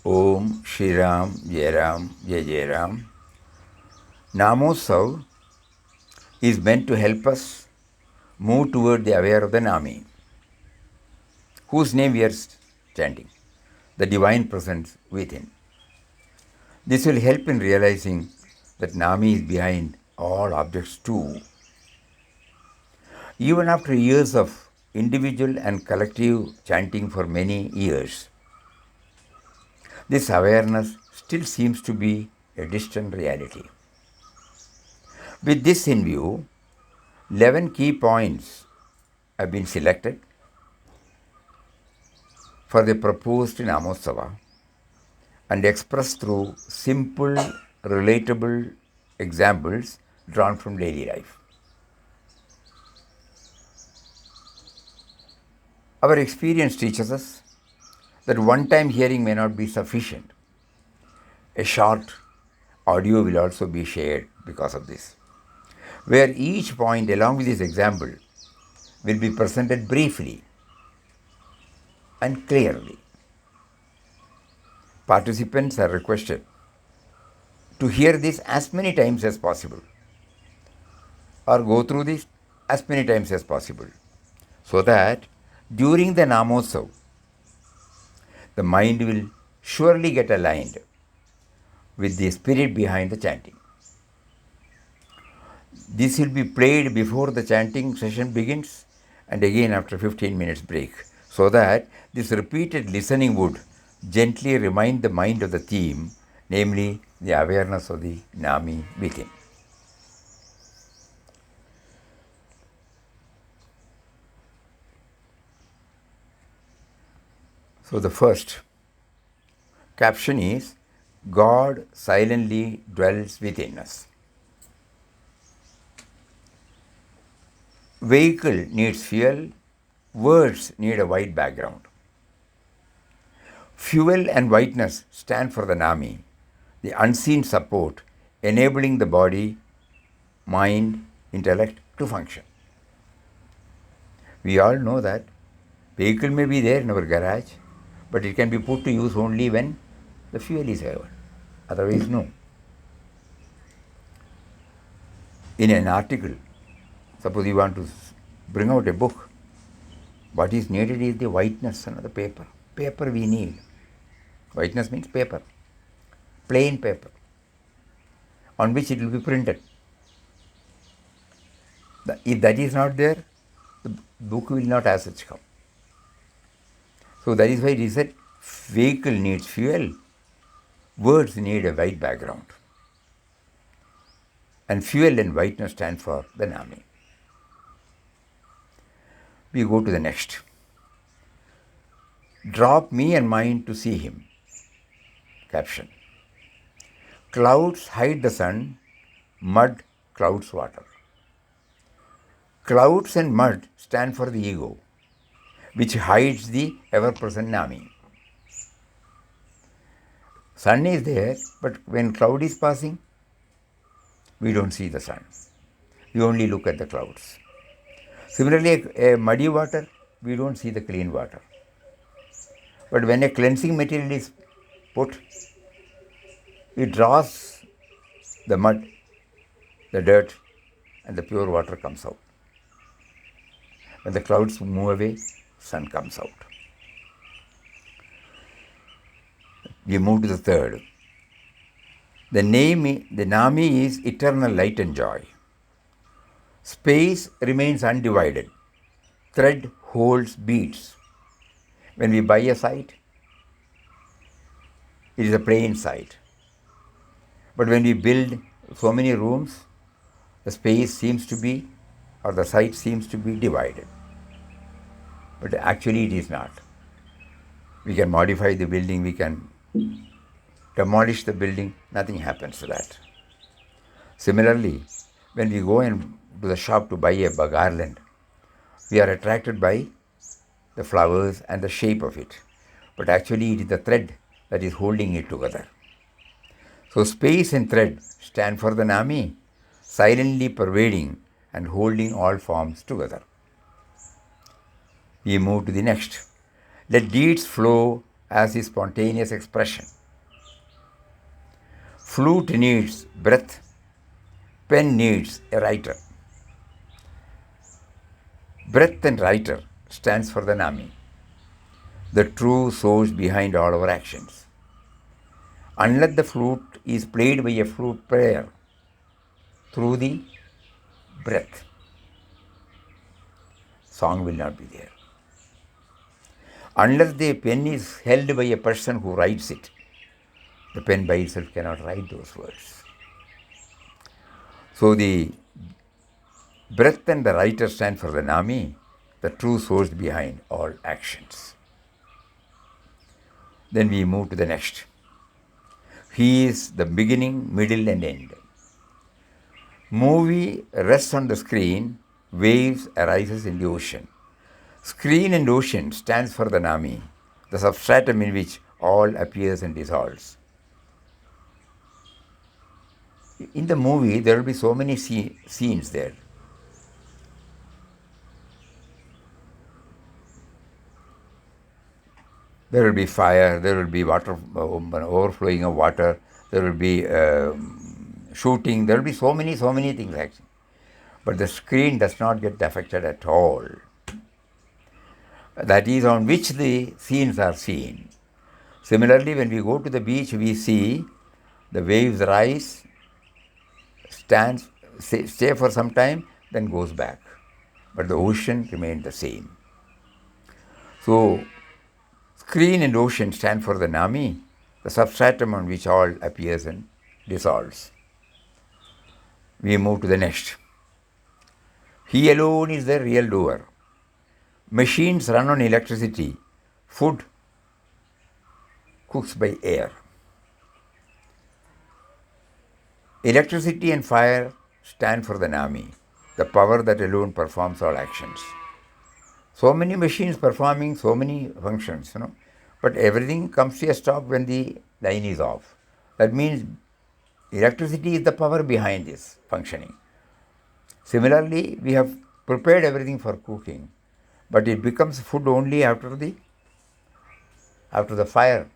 Om Shri Ram Jai Ram Jai Jai Ram. Namotsav is meant to help us move toward the aware of the Nami, whose name we are chanting, the divine presence within. This will help in realizing that Nami is behind all objects too. Even after years of individual and collective chanting for many years, this awareness still seems to be a distant reality. With this in view, 11 key points have been selected for the proposed Namotsava and expressed through simple, relatable examples drawn from daily life. Our experience teaches us that one-time hearing may not be sufficient. A short audio will also be shared because of this, where each point along with this example will be presented briefly and clearly. Participants are requested to hear this as many times as possible or go through this as many times as possible so that during the Namotsav, the mind will surely get aligned with the spirit behind the chanting. This will be played before the chanting session begins and again after 15 minutes break, so that this repeated listening would gently remind the mind of the theme, namely the awareness of the Nami within. So the first caption is, God silently dwells within us. Vehicle needs fuel, words need a white background. Fuel and whiteness stand for the Nami, the unseen support enabling the body, mind, intellect to function. We all know that vehicle may be there in our garage, but it can be put to use only when the fuel is available. Otherwise, no. In an article, suppose you want to bring out a book, what is needed is the whiteness of the paper. Paper we need. Whiteness means paper, plain paper, on which it will be printed. If that is not there, the book will not as such come. So that is why it is said, vehicle needs fuel, words need a white background. And fuel and whiteness stand for the Nami. We go to the next. Drop me and mine to see him. Caption. Clouds hide the sun, mud clouds water. Clouds and mud stand for the ego, which hides the ever-present Nami. Sun is there, but when cloud is passing, we don't see the sun. We only look at the clouds. Similarly, a muddy water, we don't see the clean water. But when a cleansing material is put, it draws the mud, the dirt, and the pure water comes out. When the clouds move away, sun comes out. We move to the third. The Nami is eternal light and joy. Space remains undivided. Thread holds beads. When we buy a site, it is a plain site. But when we build so many rooms, the space seems to be, or the site seems to be divided. But actually it is not. We can modify the building, we can demolish the building, nothing happens to that. Similarly, when we go to the shop to buy a garland, we are attracted by the flowers and the shape of it. But actually it is the thread that is holding it together. So space and thread stand for the Nami, silently pervading and holding all forms together. We move to the next. Let deeds flow as his spontaneous expression. Flute needs breath, pen needs a writer. Breath and writer stands for the Nami, the true source behind all our actions. Unless the flute is played by a flute player through the breath, song will not be there. Unless the pen is held by a person who writes it, the pen by itself cannot write those words. So the breath and the writer stand for the Nami, the true source behind all actions. Then we move to the next. He is the beginning, middle and end. Movie rests on the screen, waves arises in the ocean. Screen and ocean stands for the Nami, the substratum in which all appears and dissolves. In the movie, there will be so many scenes there. There will be fire, there will be water, overflowing of water, there will be shooting, there will be so many things actually. But the screen does not get affected at all. That is on which the scenes are seen. Similarly, when we go to the beach, we see the waves rise, stands, stay for some time, then goes back. But the ocean remained the same. So, screen and ocean stand for the Nami, the substratum on which all appears and dissolves. We move to the next. He alone is the real doer. Machines run on electricity. Food cooks by air. Electricity and fire stand for the Nami, the power that alone performs all actions. So many machines performing so many functions, but everything comes to a stop when the line is off. That means electricity is the power behind this functioning. Similarly, we have prepared everything for cooking, but it becomes food only after the fire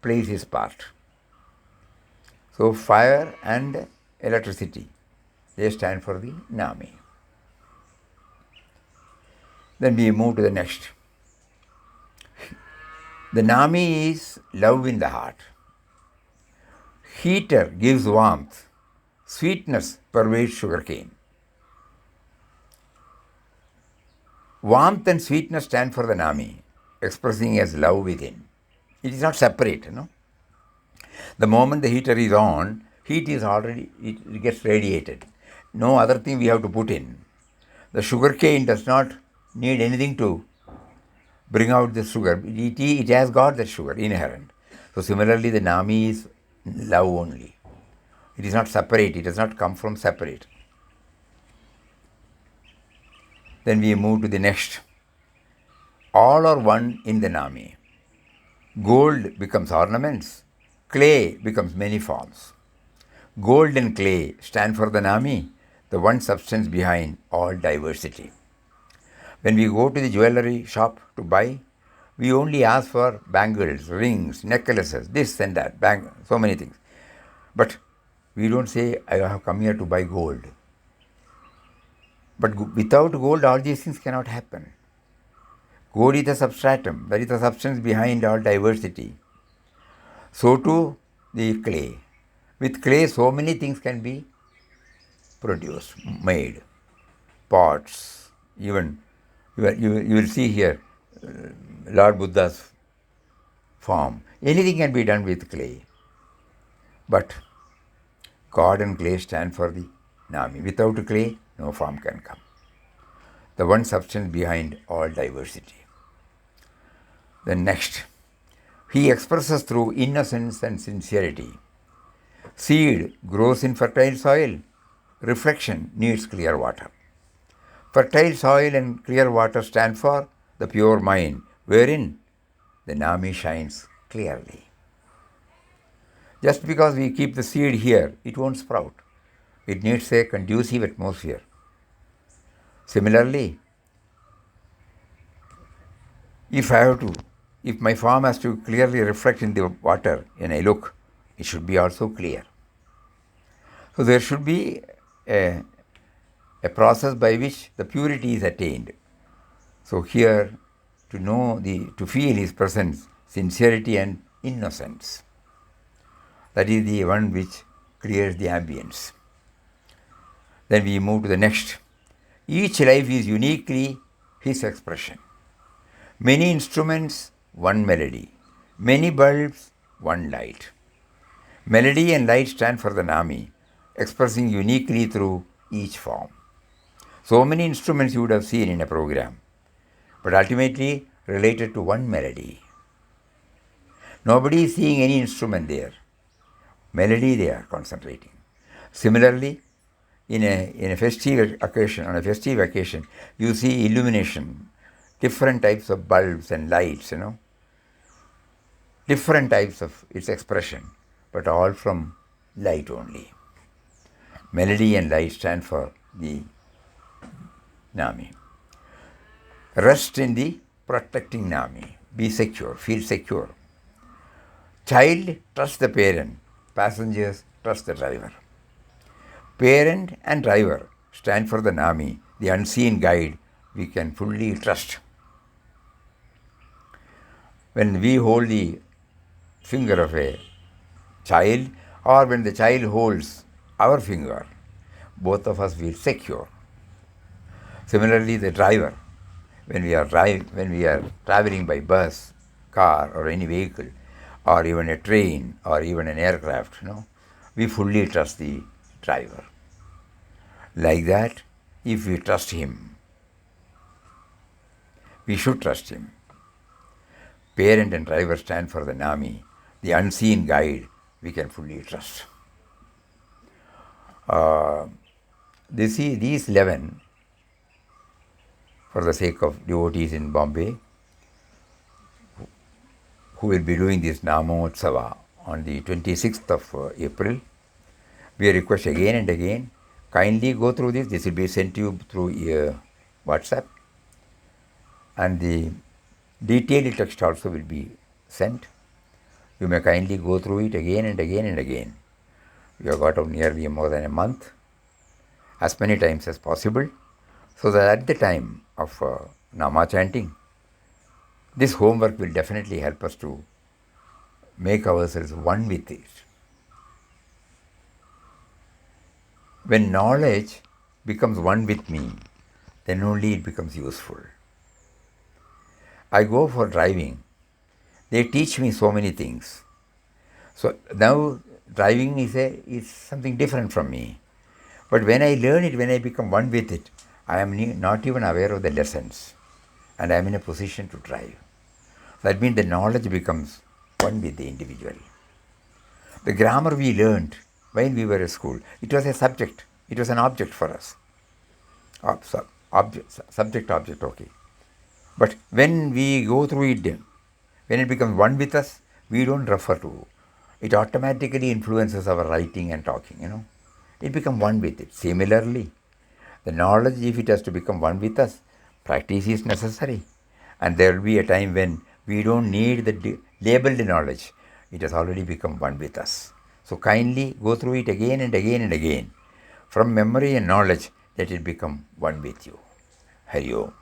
plays its part. So fire and electricity, they stand for the Nami. Then we move to the next. The Nami is love in the heart. Heater gives warmth. Sweetness pervades sugarcane. Warmth and sweetness stand for the Nami, expressing as love within. It is not separate, The moment the heater is on, heat is already, it gets radiated. No other thing we have to put in. The sugarcane does not need anything to bring out the sugar. It has got the sugar inherent. So similarly, the Nami is love only. It is not separate. It does not come from separate. Then we move to the next. All are one in the Nami. Gold becomes ornaments. Clay becomes many forms. Gold and clay stand for the Nami, the one substance behind all diversity. When we go to the jewelry shop to buy, we only ask for bangles, rings, necklaces, this and that, so many things. But we don't say, I have come here to buy gold. But without gold, all these things cannot happen. Gold is the substratum, that is the substance behind all diversity. So too the clay. With clay, so many things can be produced, made. Pots, even you will see here Lord Buddha's form. Anything can be done with clay. But God and clay stand for the Nami. Without clay, no form can come. The one substance behind all diversity. Then next, he expresses through innocence and sincerity. Seed grows in fertile soil. Reflection needs clear water. Fertile soil and clear water stand for the pure mind, wherein the Nami shines clearly. Just because we keep the seed here, it won't sprout. It needs a conducive atmosphere. Similarly, if I have to if my form has to clearly reflect in the water when I look, it should be also clear. So there should be a, a process by which the purity is attained. So here, to feel his presence, sincerity and innocence. That is the one which creates the ambience. Then we move to the next. Each life is uniquely his expression. Many instruments, one melody. Many bulbs, one light. Melody and light stand for the Nami, expressing uniquely through each form. So many instruments you would have seen in a program, but ultimately related to one melody. Nobody is seeing any instrument there. Melody they are concentrating. Similarly, in a festive occasion, on a festive occasion, you see illumination, different types of bulbs and lights, different types of its expression, but all from light only. Melody and light stand for the Nami. Rest in the protecting Nami. Be secure, feel secure. Child, trust the parent. Passengers, trust the driver. Parent and driver stand for the Nami, the unseen guide we can fully trust. When we hold the finger of a child, or when the child holds our finger, both of us feel secure. Similarly, the driver, when we are traveling by bus, car, or any vehicle, or even a train, or even an aircraft, we fully trust the driver. Like that, if we trust him, we should trust him. Parent and driver stand for the Nami, the unseen guide we can fully trust. These 11, for the sake of devotees in Bombay, who will be doing this Namotsava on the 26th of April, we request again and again, kindly go through this. This will be sent to you through WhatsApp, and the detailed text also will be sent. You may kindly go through it again and again and again. We have got nearly more than a month, as many times as possible, so that at the time of Nama chanting, this homework will definitely help us to make ourselves one with it. When knowledge becomes one with me, then only it becomes useful. I go for driving. They teach me so many things. So now driving is something different from me. But when I learn it, when I become one with it, I am not even aware of the lessons, and I am in a position to drive. That means the knowledge becomes one with the individual. The grammar we learned while we were at school, it was a subject, it was an object for us. Subject, object, okay. But when we go through it, when it becomes one with us, we don't refer to it. Automatically influences our writing and talking, It becomes one with it. Similarly, the knowledge, if it has to become one with us, practice is necessary. And there will be a time when we don't need the labeled knowledge. It has already become one with us. So kindly go through it again and again and again. From memory and knowledge, let it become one with you. Hari Om.